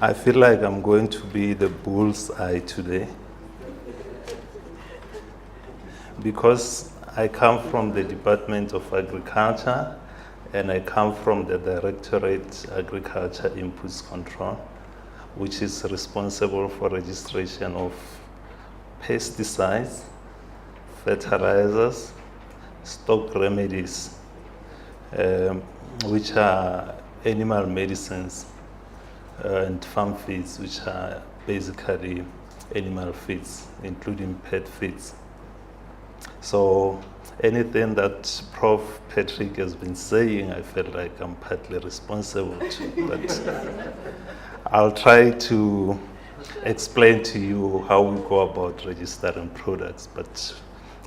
I feel like I'm going to be the bull's eye today because I come from the Department of Agriculture and I come from the Directorate Agriculture Inputs Control, which is responsible for registration of pesticides, fertilizers, stock remedies, which are animal medicines, and farm feeds, which are basically animal feeds, including pet feeds. So anything that Prof. Patrick has been saying, I feel like I'm partly responsible to, but I'll try to explain to you how we go about registering products, but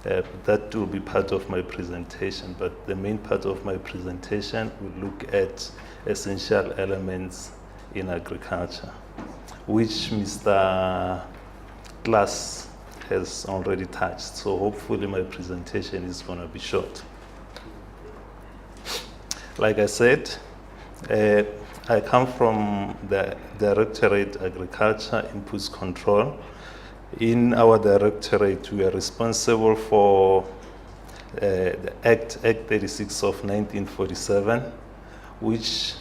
that will be part of my presentation. But the main part of my presentation will look at essential elements in agriculture, which Mr. Glass has already touched. So hopefully my presentation is going to be short. Like I said, I come from the Directorate Agriculture Inputs Control. In our directorate, we are responsible for the Act 36 of 1947, which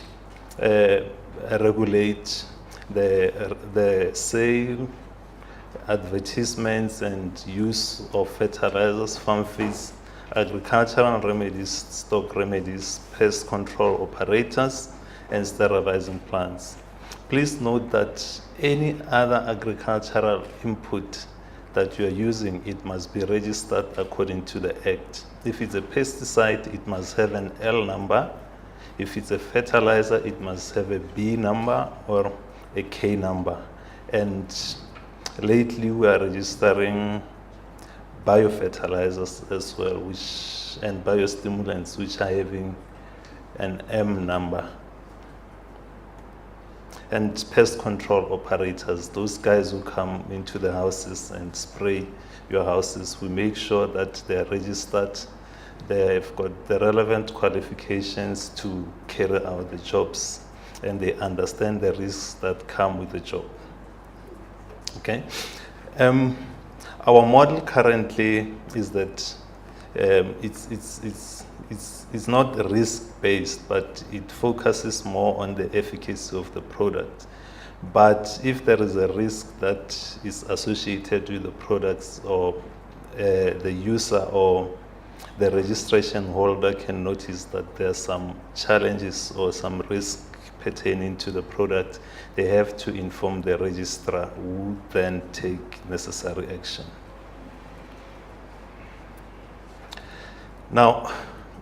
regulates the sale, advertisements, and use of fertilizers, farm feeds, agricultural remedies, stock remedies, pest control operators, and sterilizing plants. Please note that any other agricultural input that you are using, it must be registered according to the Act. If it's a pesticide, it must have an L number. If it's a fertilizer, it must have a B number or a K number. And lately we are registering biofertilizers as well, and biostimulants, which are having an M number. And pest control operators, those guys who come into the houses and spray your houses, we make sure that they are registered, they've got the relevant qualifications to carry out the jobs, and they understand the risks that come with the job. Okay. Our model currently is that it's not risk-based, but it focuses more on the efficacy of the product. But if there is a risk that is associated with the products, or the user or the registration holder can notice that there are some challenges or some risk pertaining to the product, they have to inform the registrar, who then take necessary action. Now,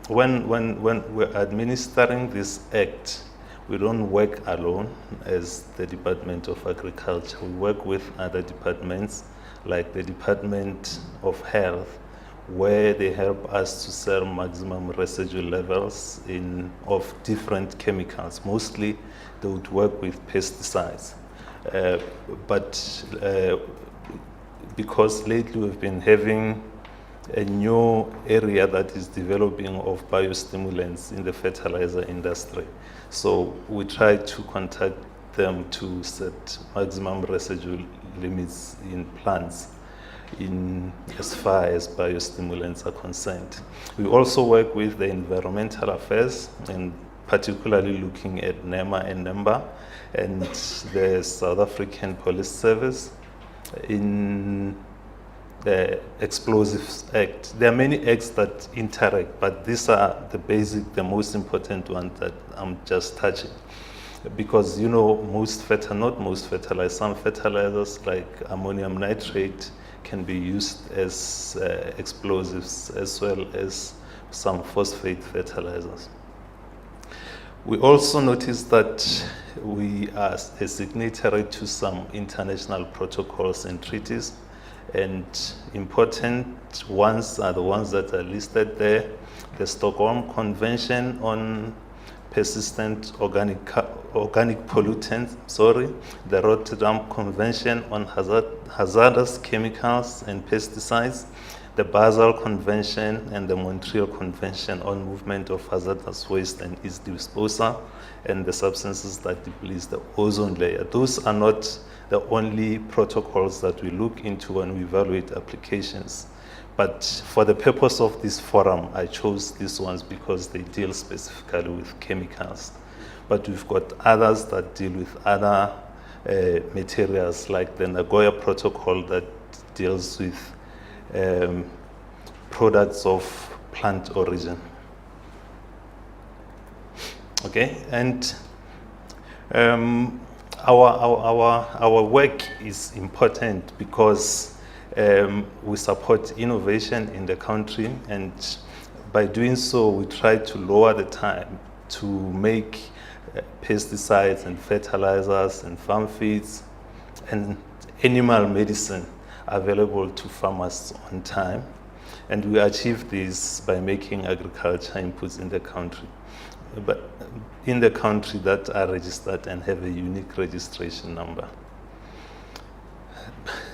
when we're administering this act, we don't work alone as the Department of Agriculture. We work with other departments, like the Department of Health, where they help us to set maximum residual levels of different chemicals. Mostly they would work with pesticides. But because lately we've been having a new area that is developing of biostimulants in the fertilizer industry. So we try to contact them to set maximum residual limits in plants as far as biostimulants are concerned. We also work with the environmental affairs, and particularly looking at NEMA and NEMBA and the South African Police Service in the Explosives Act. There are many acts that interact, but these are the basic, the most important one that I'm just touching. Because not most fertilizers, some fertilizers like ammonium nitrate can be used as explosives, as well as some phosphate fertilizers. We also noticed that we are a signatory to some international protocols and treaties, and important ones are the ones that are listed there: the Stockholm Convention on Persistent Organic Pollutants, the Rotterdam Convention on Hazardous Chemicals and Pesticides, the Basel Convention and the Montreal Convention on Movement of Hazardous Waste and its Disposal, and the substances that deplete the ozone layer. Those are not the only protocols that we look into when we evaluate applications. But for the purpose of this forum, I chose these ones because they deal specifically with chemicals. But we've got others that deal with other materials, like the Nagoya Protocol that deals with products of plant origin. Okay, and our work is important because we support innovation in the country, and by doing so, we try to lower the time to make pesticides and fertilizers and farm feeds and animal medicine available to farmers on time. And we achieve this by making agriculture inputs in the country, but in the country that are registered and have a unique registration number.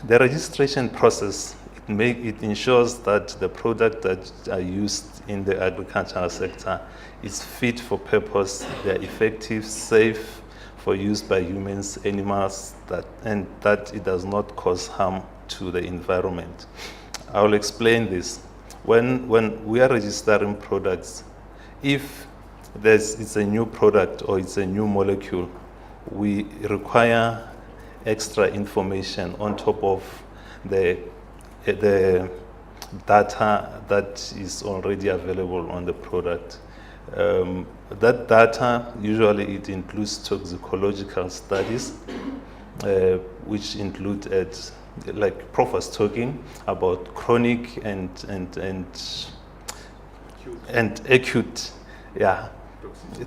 The registration process, it ensures that the products that are used in the agricultural sector is fit for purpose, they're effective, safe for use by humans, animals, and that it does not cause harm to the environment. I will explain this. When we are registering products, if it's a new product or it's a new molecule, we require extra information on top of the data that is already available on the product. That data, usually it includes toxicological studies, which include like Prof was talking about chronic and acute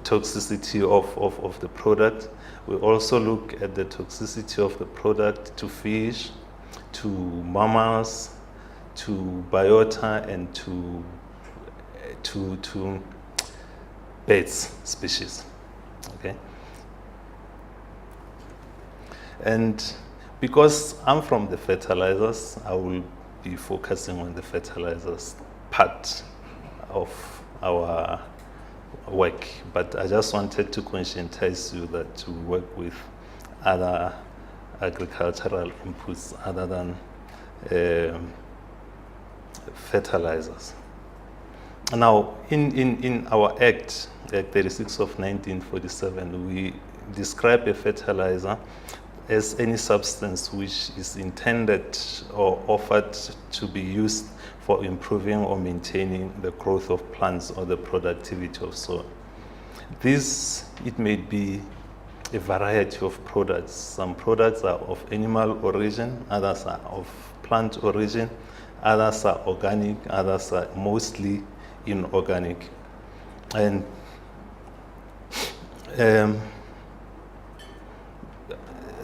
toxicity of the product. We also look at the toxicity of the product to fish, to mammals, to biota, and to birds species. Okay. And because I'm from the fertilizers, I will be focusing on the fertilizers part of our work. But I just wanted to conscientize you that we work with other agricultural inputs other than fertilizers. Now, in our Act 36 of 1947, we describe a fertilizer as any substance which is intended or offered to be used for improving or maintaining the growth of plants or the productivity of soil. It may be a variety of products. Some products are of animal origin, others are of plant origin, others are organic, others are mostly inorganic. And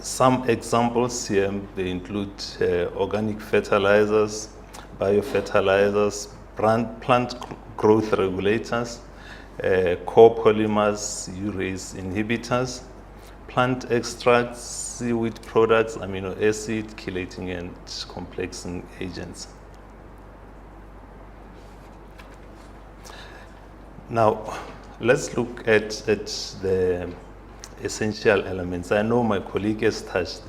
some examples here, they include organic fertilizers, biofertilizers, plant growth regulators, copolymers, urease inhibitors, plant extracts, seaweed products, amino acid, chelating and complexing agents. Now, let's look at the essential elements. I know my colleague has touched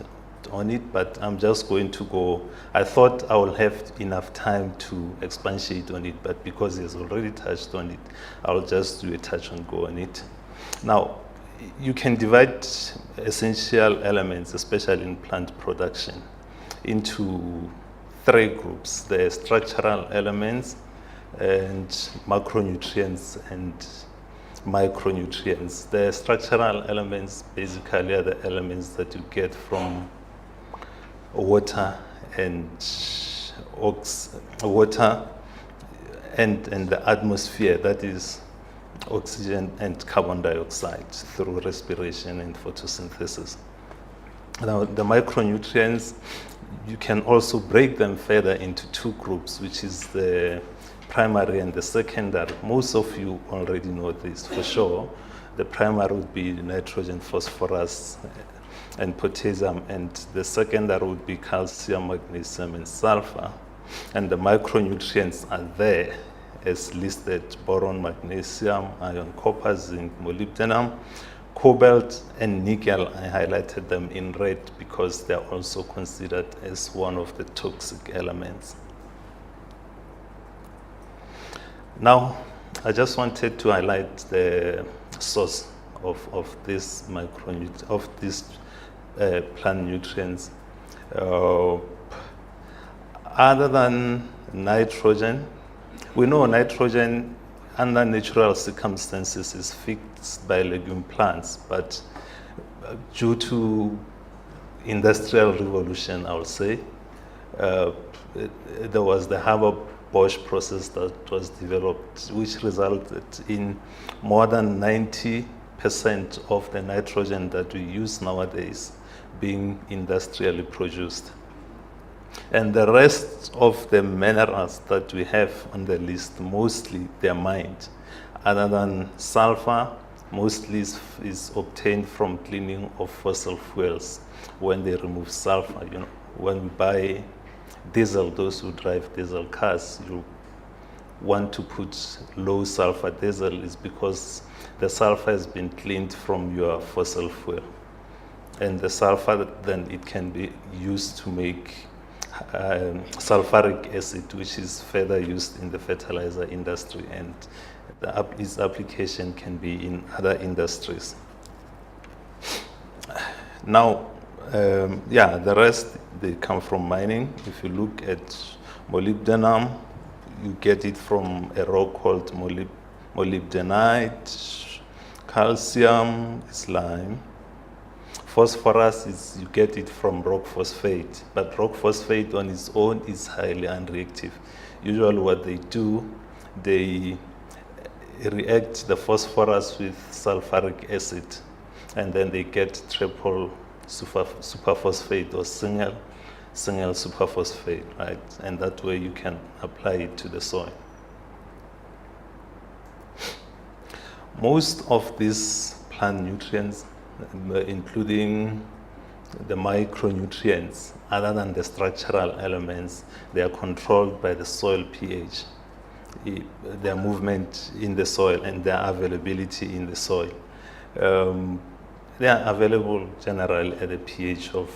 on it, but I'm just going to go. I thought I will have enough time to expatiate on it, but because he has already touched on it, I'll just do a touch and go on it. Now, you can divide essential elements, especially in plant production, into three groups: the structural elements, and macronutrients, and micronutrients. The structural elements basically are the elements that you get from water and the atmosphere, that is oxygen and carbon dioxide, through respiration and photosynthesis. Now, the micronutrients, you can also break them further into two groups, which is the primary and the secondary. Most of you already know this for sure. The primary would be nitrogen, phosphorus, and potassium, and the secondary would be calcium, magnesium, and sulfur. And the micronutrients are there as listed: boron, magnesium, iron, copper, zinc, molybdenum, cobalt, and nickel. I highlighted them in red because they are also considered as one of the toxic elements. Now, I just wanted to highlight the source of these plant nutrients. Other than nitrogen, we know nitrogen under natural circumstances is fixed by legume plants, but due to industrial revolution, I would say, there was the Haber-Bosch process that was developed, which resulted in more than 90% of the nitrogen that we use nowadays being industrially produced. And the rest of the minerals that we have on the list, mostly they're mined. Other than sulfur, mostly is obtained from cleaning of fossil fuels. When they remove sulfur, when we buy diesel, those who drive diesel cars, you want to put low sulfur diesel is because the sulfur has been cleaned from your fossil fuel. And the sulfur, then it can be used to make sulfuric acid, which is further used in the fertilizer industry, and its application can be in other industries. Now, the rest, they come from mining. If you look at molybdenum, you get it from a rock called molybdenite. Calcium is lime. Phosphorus you get it from rock phosphate, but rock phosphate on its own is highly unreactive. Usually what they do, they react the phosphorus with sulfuric acid, and then they get triple superphosphate or single superphosphate, right? And that way you can apply it to the soil. Most of these plant nutrients, including the micronutrients, other than the structural elements, they are controlled by the soil pH, their movement in the soil and their availability in the soil. They are available generally at a pH of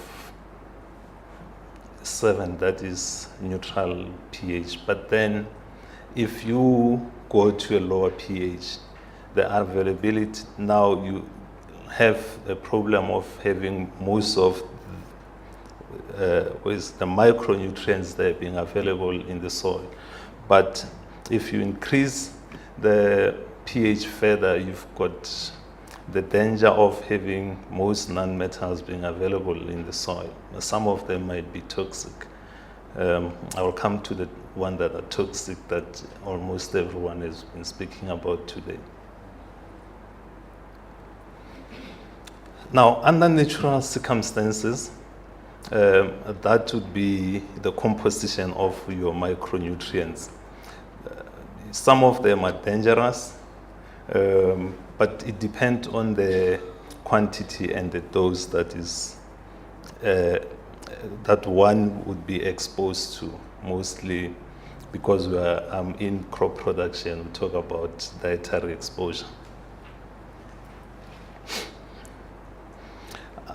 7, that is neutral pH. But then if you go to a lower pH, the availability, now you have a problem of having most of with the micronutrients that are being available in the soil. But if you increase the pH further, you've got the danger of having most non-metals being available in the soil. Some of them might be toxic. I will come to the one that are toxic that almost everyone has been speaking about today. Now, under natural circumstances, that would be the composition of your micronutrients. Some of them are dangerous, but it depends on the quantity and the dose that is that one would be exposed to. Mostly because we are in crop production, we talk about dietary exposure.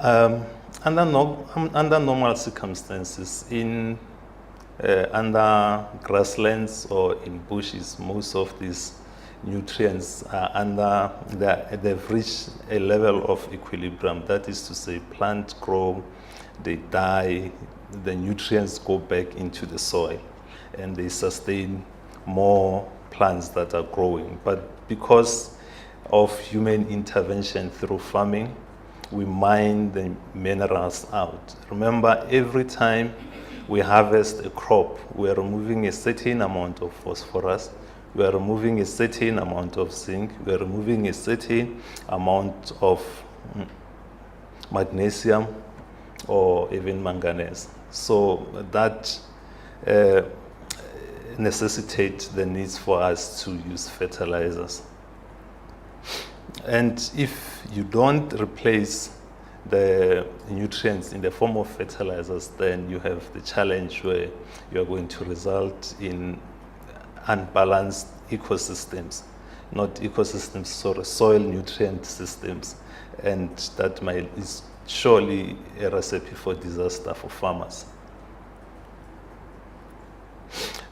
Under normal circumstances, under grasslands or in bushes, most of these nutrients are they've reached a level of equilibrium. That is to say, plants grow, they die, the nutrients go back into the soil, and they sustain more plants that are growing. But because of human intervention through farming, we mine the minerals out. Remember, every time we harvest a crop, we are removing a certain amount of phosphorus, we are removing a certain amount of zinc, we are removing a certain amount of magnesium or even manganese. So that necessitates the needs for us to use fertilizers. And if you don't replace the nutrients in the form of fertilizers, then you have the challenge where you are going to result in unbalanced ecosystems, not ecosystems, sorry, soil nutrient systems, and that is surely a recipe for disaster for farmers.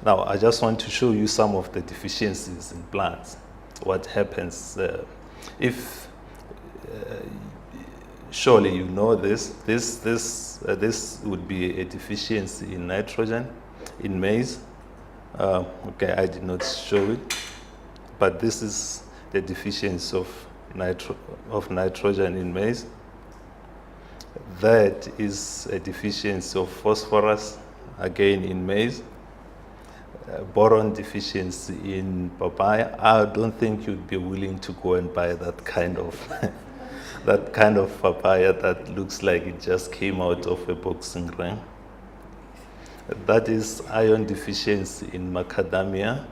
Now, I just want to show you some of the deficiencies in plants. What happens if, surely you know this would be a deficiency in nitrogen in maize. Okay, I did not show it, but this is the deficiency of nitrogen in maize. That is a deficiency of phosphorus, again in maize. Boron deficiency in papaya. I don't think you'd be willing to go and buy that kind of that kind of papaya that looks like it just came out of a boxing ring. That is iron deficiency in macadamia.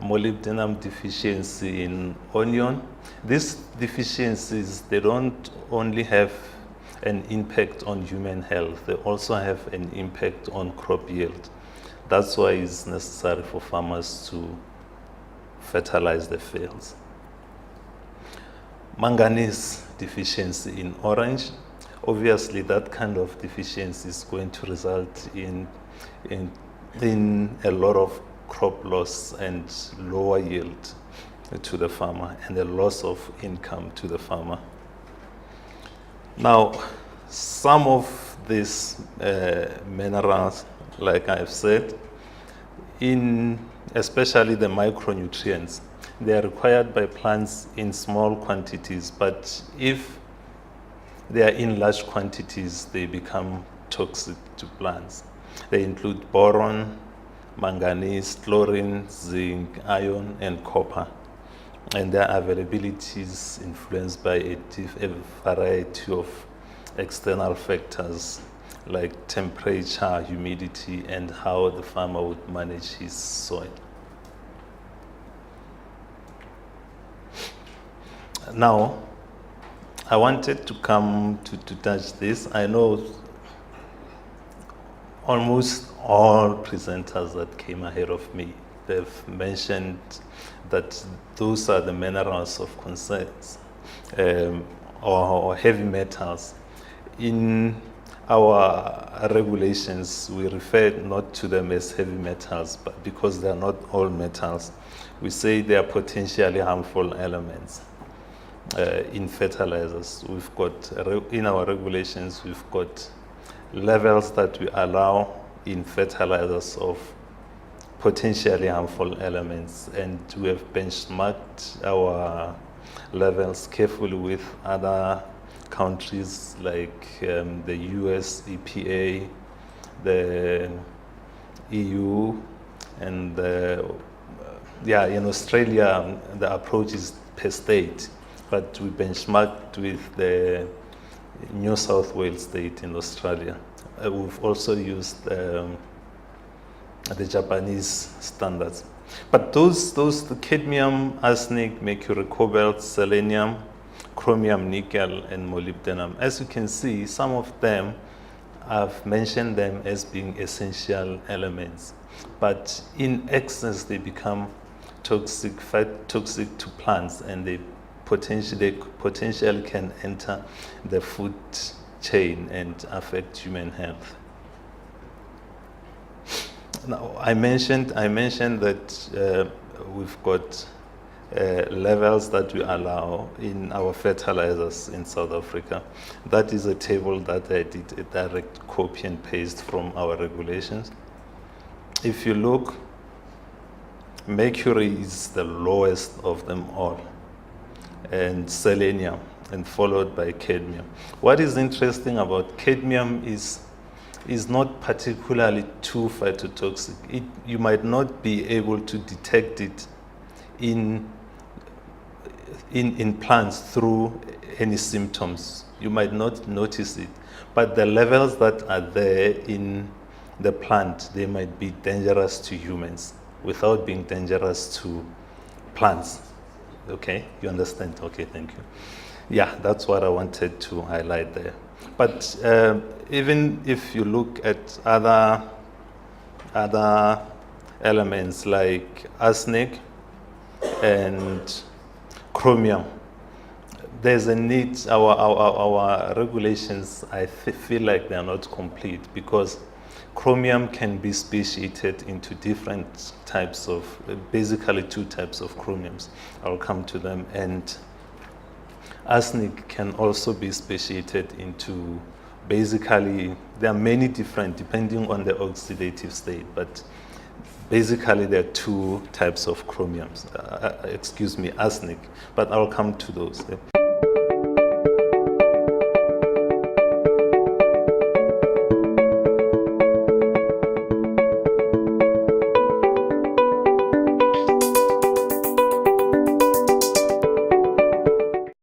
Molybdenum deficiency in onion. These deficiencies, they don't only have an impact on human health, they also have an impact on crop yield. That's why it's necessary for farmers to fertilize the fields. Manganese deficiency in orange. Obviously, that kind of deficiency is going to result in a lot of crop loss and lower yield to the farmer and a loss of income to the farmer. Now, some of these minerals, like I've said, especially the micronutrients, they are required by plants in small quantities, but if they are in large quantities, they become toxic to plants. They include boron, manganese, chlorine, zinc, iron, and copper. And their availability is influenced by a variety of external factors like temperature, humidity, and how the farmer would manage his soil. Now, I wanted to come to touch this. I know almost all presenters that came ahead of me, they've mentioned that those are the minerals of concerns or heavy metals. In our regulations, we refer not to them as heavy metals, but because they are not all metals, we say they are potentially harmful elements. In fertilizers, we've got, in our regulations, we've got levels that we allow in fertilizers of potentially harmful elements, and we have benchmarked our levels carefully with other countries like the US EPA, the EU, and in Australia the approach is per state, but we benchmarked with the New South Wales state in Australia. We've also used the Japanese standards. But the cadmium, arsenic, mercury, cobalt, selenium, chromium, nickel, and molybdenum, as you can see, some of them, I've mentioned them as being essential elements. But in excess, they become toxic to plants, and they potentially can enter the food chain and affect human health. Now, I mentioned that we've got levels that we allow in our fertilizers in South Africa. That is a table that I did a direct copy and paste from our regulations. If you look, mercury is the lowest of them all, and selenium, and followed by cadmium. What is interesting about cadmium is not particularly too phytotoxic. You might not be able to detect it in plants through any symptoms. You might not notice it, but the levels that are there in the plant, they might be dangerous to humans without being dangerous to plants. Okay, you understand? Okay, thank you. Yeah, that's what I wanted to highlight there. But even if you look at other elements like arsenic and chromium, there's a need. Our regulations, I feel like they are not complete, because chromium can be speciated into different types of, basically 2 types of chromiums. I'll come to them. And arsenic can also be speciated into, basically, there are many different, depending on the oxidative state, but basically there are 2 types of chromiums, arsenic, but I'll come to those.